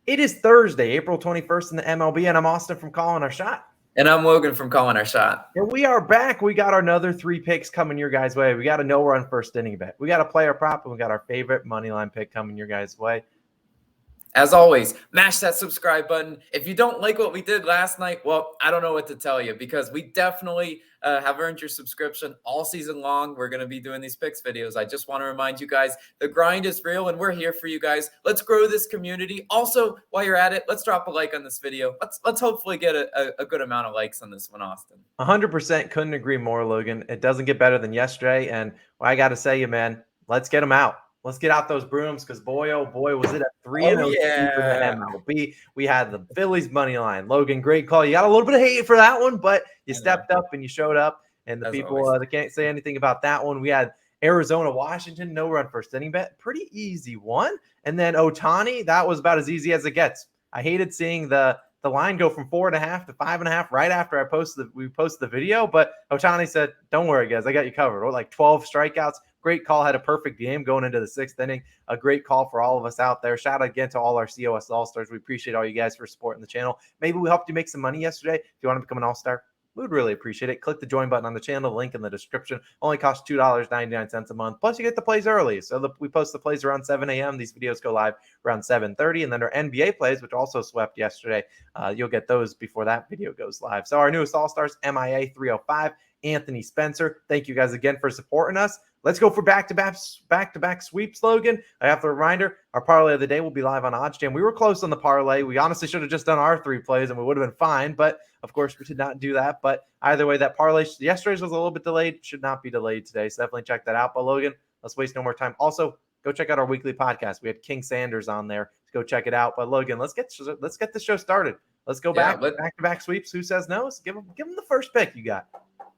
It is Thursday, April 21st in the MLB, and I'm Austin from Calling Our Shot. And I'm Logan from Calling Our Shot. And we are back. We got another 3 picks coming your guys' way. We got a no-run first inning bet. We got a player prop, and we got our favorite money line pick coming your guys' way. As always, mash that subscribe button. If you don't like what we did last night, well, I don't know what to tell you, because we definitely have earned your subscription all season long. We're going to be doing these picks videos. I just want to remind you guys, the grind is real and we're here for you guys. Let's grow this community. Also, while you're at it, let's drop a like on this video. Let's hopefully get a good amount of likes on this one, Austin. 100% couldn't agree more, Logan. It doesn't get better than yesterday. And I got to say you, man, let's get them out. Let's get out those brooms, because boy, oh boy, was it a 3-0 for the MLB. We had the Phillies money line. Logan, great call. You got a little bit of hate for that one, but you stepped up and you showed up. And the people that can't say anything about that one. We had Arizona, Washington, no run first inning bet. Pretty easy one. And then Ohtani, that was about as easy as it gets. I hated seeing the line go from 4.5 to 5.5 right after we posted the video. But Ohtani said, "Don't worry, guys, I got you covered." Or like 12 strikeouts. Great call. Had a perfect game going into the 6th inning. A great call for all of us out there. Shout out again to all our COS All-Stars. We appreciate all you guys for supporting the channel. Maybe we helped you make some money yesterday. If you want to become an All-Star, we would really appreciate it. Click the join button on the channel. The link in the description. Only costs $2.99 a month. Plus, you get the plays early. So we post the plays around 7 a.m. These videos go live around 7:30. And then our NBA plays, which also swept yesterday, you'll get those before that video goes live. So our newest All-Stars, MIA 305, Anthony Spencer. Thank you guys again for supporting us. Let's go for back-to-back sweeps, Logan. I have the reminder, our parlay of the day will be live on OddsJam. We were close on the parlay. We honestly should have just done our 3 plays and we would have been fine, but of course we did not do that. But either way, that parlay yesterday's was a little bit delayed. Should not be delayed today, so definitely check that out. But Logan, let's waste no more time. Also, go check out our weekly podcast. We had King Sanders on there. Go check it out. But Logan, let's get the show started. Let's go back-to-back sweeps. Who says no? So give them the first pick you got.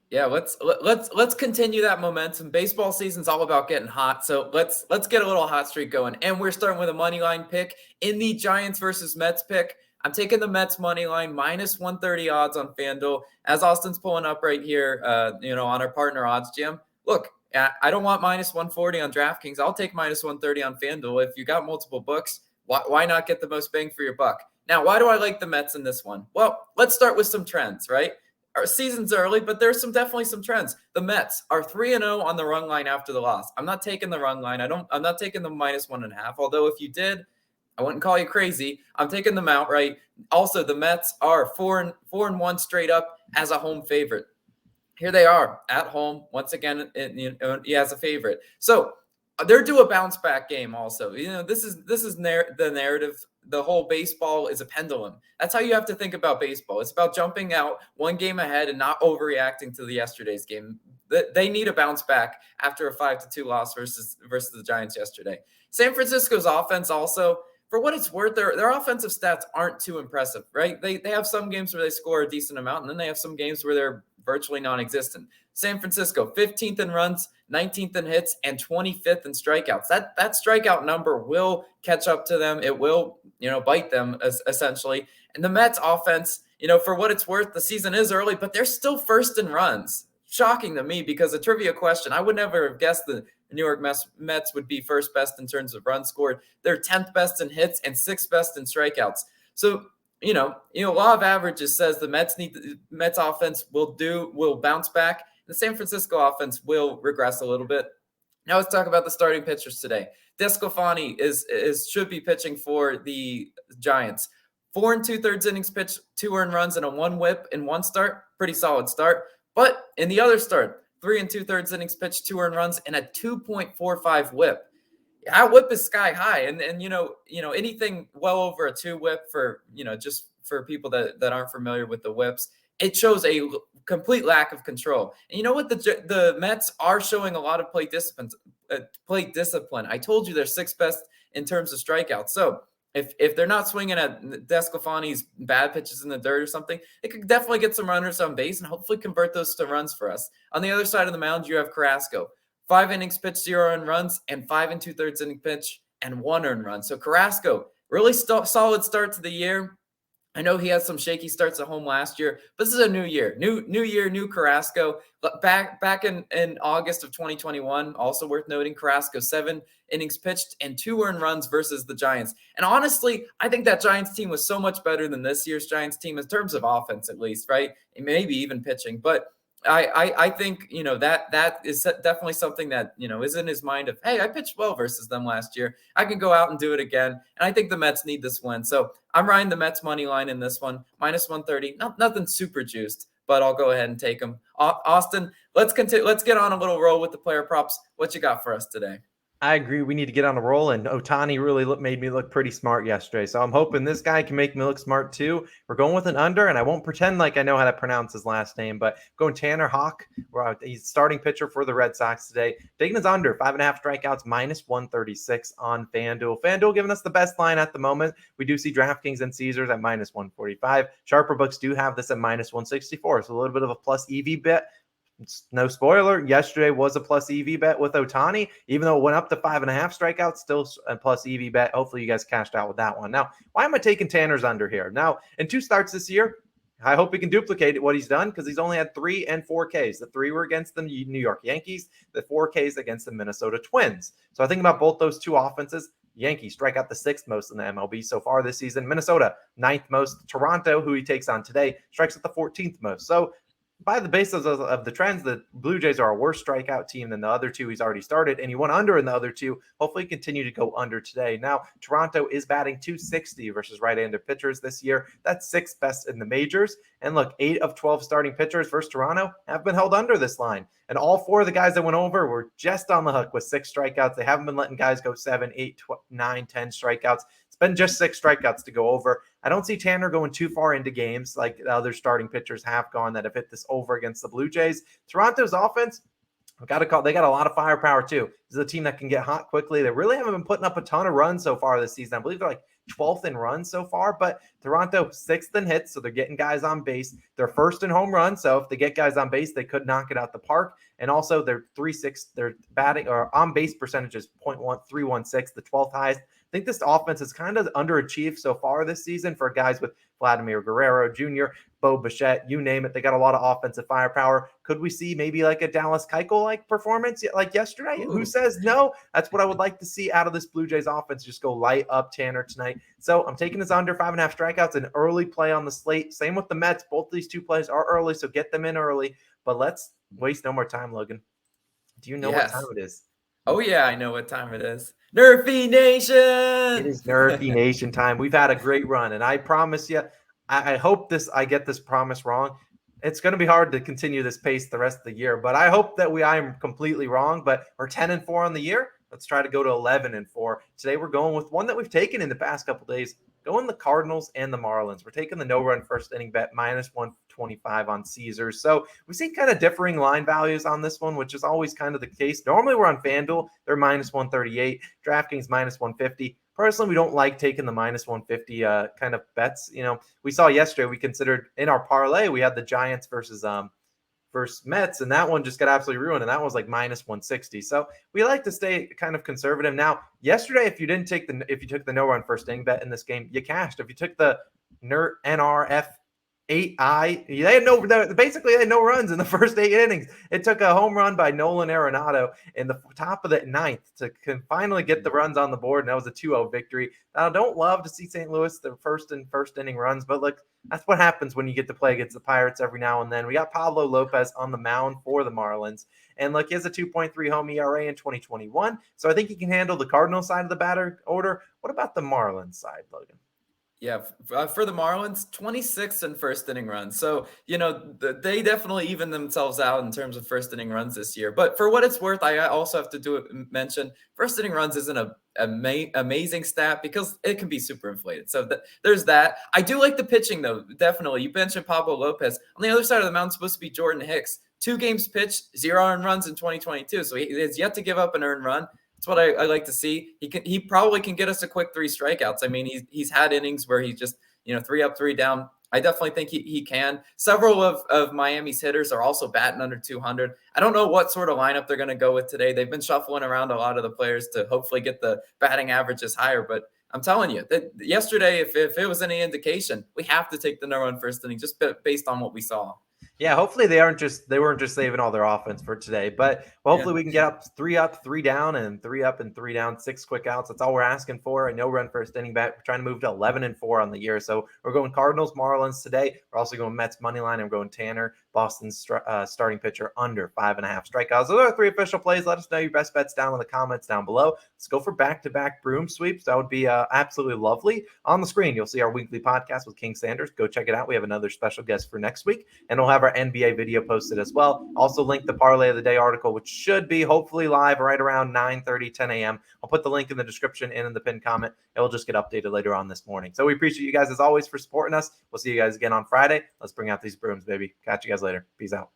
Yeah, let's continue that momentum. Baseball season's all about getting hot, so let's get a little hot streak going. And we're starting with a money line pick in the Giants versus Mets pick. I'm taking the Mets money line minus 130 odds on FanDuel. As Austin's pulling up right here, on our partner OddsJam. Look, I don't want minus 140 on DraftKings. I'll take minus 130 on FanDuel. If you got multiple books, why not get the most bang for your buck? Now, why do I like the Mets in this one? Well, let's start with some trends, right? Our season's early, but there's definitely some trends. The Mets are 3-0 on the run line after the loss. I'm not taking the run line. I'm not taking the minus 1.5. Although if you did, I wouldn't call you crazy. I'm taking them outright. Also, the Mets are 4-1 straight up as a home favorite. Here they are at home once again as a favorite. So they're due a bounce back game. Also, this is the narrative. The whole baseball is a pendulum. That's how you have to think about baseball. It's about jumping out one game ahead and not overreacting to the yesterday's game. They need a bounce back after a 5-2 loss versus the Giants yesterday. San Francisco's offense also, for what it's worth, their offensive stats aren't too impressive, right? They have some games where they score a decent amount, and then they have some games where they're virtually non-existent. San Francisco, 15th in runs, 19th in hits, and 25th in strikeouts. That strikeout number will catch up to them. It will, bite them essentially. And the Mets offense, for what it's worth, the season is early, but they're still first in runs. Shocking to me, because a trivia question, I would never have guessed the New York Mets would be first best in terms of runs scored. They're 10th best in hits and 6th best in strikeouts. So, law of averages says the Mets offense will bounce back. The San Francisco offense will regress a little bit. Now let's talk about the starting pitchers today. DeSclafani should be pitching for the Giants. 4 2/3 innings pitched, 2 earned runs, and a 1 whip in one start. Pretty solid start. But in the other start, 3 2/3 innings pitched, 2 earned runs, and a 2.45 whip. That whip is sky high, and anything well over a 2 whip for just for people that aren't familiar with the whips, it shows a complete lack of control. And you know what? The Mets are showing a lot of plate discipline. I told you they're 6th best in terms of strikeouts. So if they're not swinging at DeSclafani's bad pitches in the dirt or something, they could definitely get some runners on base and hopefully convert those to runs for us. On the other side of the mound, you have Carrasco. 5 innings pitched, 0 earned runs, and 5 2/3 inning pitch and 1 earned run. So Carrasco, really solid start to the year. I know he had some shaky starts at home last year, but this is a new year, new year, new Carrasco. Back in August of 2021, also worth noting, Carrasco 7 innings pitched and 2 earned runs versus the Giants. And honestly, I think that Giants team was so much better than this year's Giants team in terms of offense, at least, right? And maybe even pitching, but I think, that is definitely something that, is in his mind of, hey, I pitched well versus them last year. I can go out and do it again. And I think the Mets need this win. So I'm riding the Mets money line in this one, minus 130. Nothing super juiced, but I'll go ahead and take them. Austin, let's continue. Let's get on a little roll with the player props. What you got for us today? I agree. We need to get on a roll, and Ohtani really made me look pretty smart yesterday. So I'm hoping this guy can make me look smart too. We're going with an under, and I won't pretend like I know how to pronounce his last name, but going Tanner Houck. He's starting pitcher for the Red Sox today. Taking his under 5.5 strikeouts, minus 136 on FanDuel. FanDuel giving us the best line at the moment. We do see DraftKings and Caesars at minus 145. Sharper books do have this at minus 164, so a little bit of a plus EV bet. No spoiler, yesterday was a plus EV bet with Ohtani, even though it went up to 5.5 strikeouts, still a plus EV bet. Hopefully you guys cashed out with that one. Now, why am I taking Tanner's under here? Now, in 2 starts this year, I hope he can duplicate what he's done because he's only had 3 and 4 Ks. The 3 were against the New York Yankees, the 4 Ks against the Minnesota Twins. So I think about both those 2 offenses. Yankees strike out the 6th most in the MLB so far this season. Minnesota, 9th most. Toronto, who he takes on today, strikes at the 14th most. So by the basis of the trends, the Blue Jays are a worse strikeout team than the other 2 he's already started, and he went under in the other 2. Hopefully continue to go under today. Now, Toronto is batting .260 versus right-handed pitchers this year. That's 6th best in the majors. And look, 8 of 12 starting pitchers versus Toronto have been held under this line. And all 4 of the guys that went over were just on the hook with 6 strikeouts. They haven't been letting guys go 7, 8, 9, 10 strikeouts. It's been just 6 strikeouts to go over. I don't see Tanner going too far into games like the other starting pitchers have gone that have hit this over against the Blue Jays. Toronto's offense, they got a lot of firepower too. This is a team that can get hot quickly. They really haven't been putting up a ton of runs so far this season. I believe they're like 12th in runs so far, but Toronto 6th in hits, so they're getting guys on base. They're 1st in home runs, so if they get guys on base, they could knock it out the park. And also they're 3-6. Their batting or on base percentage is .316, the 12th highest. I think this offense is kind of underachieved so far this season for guys with Vladimir Guerrero Jr., Bo Bichette, you name it. They got a lot of offensive firepower. Could we see maybe like a Dallas Keuchel-like performance like yesterday? Ooh. Who says no? That's what I would like to see out of this Blue Jays offense. Just go light up Tanner tonight. So I'm taking this under 5.5 strikeouts, an early play on the slate. Same with the Mets. Both these 2 plays are early, so get them in early. But let's waste no more time, Logan. Do you know what time it is? Oh, yeah, I know what time it is. Nerfy Nation! It is Nerfy Nation time. We've had a great run, and I promise you, I hope I get this promise wrong. It's going to be hard to continue this pace the rest of the year, but I hope that I'm completely wrong. But we're 10-4 on the year. Let's try to go to 11-4. Today we're going with one that we've taken in the past couple days. Going the Cardinals and the Marlins. We're taking the no-run first inning bet minus 125 on Caesars. So we've seen kind of differing line values on this one, which is always kind of the case. Normally we're on FanDuel. They're minus 138. DraftKings minus 150. Personally, we don't like taking the minus 150 kind of bets. We saw yesterday, we considered in our parlay, we had the Giants versus Mets, and that one just got absolutely ruined, and that was like minus 160. So we like to stay kind of conservative. Now, yesterday, if you took the no-run first inning bet in this game, you cashed. If you took the NRFIs, they had no runs in the first 8 innings. It took a home run by Nolan Arenado in the top of the 9th to finally get the runs on the board, and that was a 2-0 victory. I don't love to see St. Louis the first inning runs, but look, that's what happens when you get to play against the Pirates every now and then. We got Pablo Lopez on the mound for the Marlins, and look, he has a 2.3 home ERA in 2021, so I think he can handle the Cardinals side of the batter order. What about the Marlins side, Logan? Yeah, for the Marlins, 26th in first inning runs. So, they definitely even themselves out in terms of first inning runs this year. But for what it's worth, I also have to mention first inning runs isn't an amazing stat because it can be super inflated. So there's that. I do like the pitching, though, definitely. You mentioned Pablo Lopez. On the other side of the mountain, supposed to be Jordan Hicks. 2 games pitched, 0 earned runs in 2022. So he has yet to give up an earned run. That's what I like to see. He probably can get us a quick 3 strikeouts. I mean, he's had innings where he's just 3 up, 3 down. I definitely think he can. Several of Miami's hitters are also batting under 200. I don't know what sort of lineup they're going to go with today. They've been shuffling around a lot of the players to hopefully get the batting averages higher, but I'm telling you that yesterday, if it was any indication, we have to take the no-run first inning just based on what we saw. Yeah, hopefully they weren't just saving all their offense for today, but hopefully we can get up, three down, and 3 up and 3 down, 6 quick outs. That's all we're asking for. I know run first inning bet. We're trying to move to 11-4 on the year, so we're going Cardinals, Marlins today. We're also going Mets money line. I'm going Tanner, Boston's starting pitcher under 5.5 strikeouts. Those are our 3 official plays. Let us know your best bets down in the comments down below. Let's go for back-to-back broom sweeps. That would be absolutely lovely. On the screen, you'll see our weekly podcast with King Sanders. Go check it out. We have another special guest for next week, and we'll have our NBA video posted as well. Also link the Parlay of the Day article, which should be hopefully live right around 9:30, 10 a.m. I'll put the link in the description and in the pinned comment. It will just get updated later on this morning. So we appreciate you guys as always for supporting us. We'll see you guys again on Friday. Let's bring out these brooms, baby. Catch you guys later. Peace out.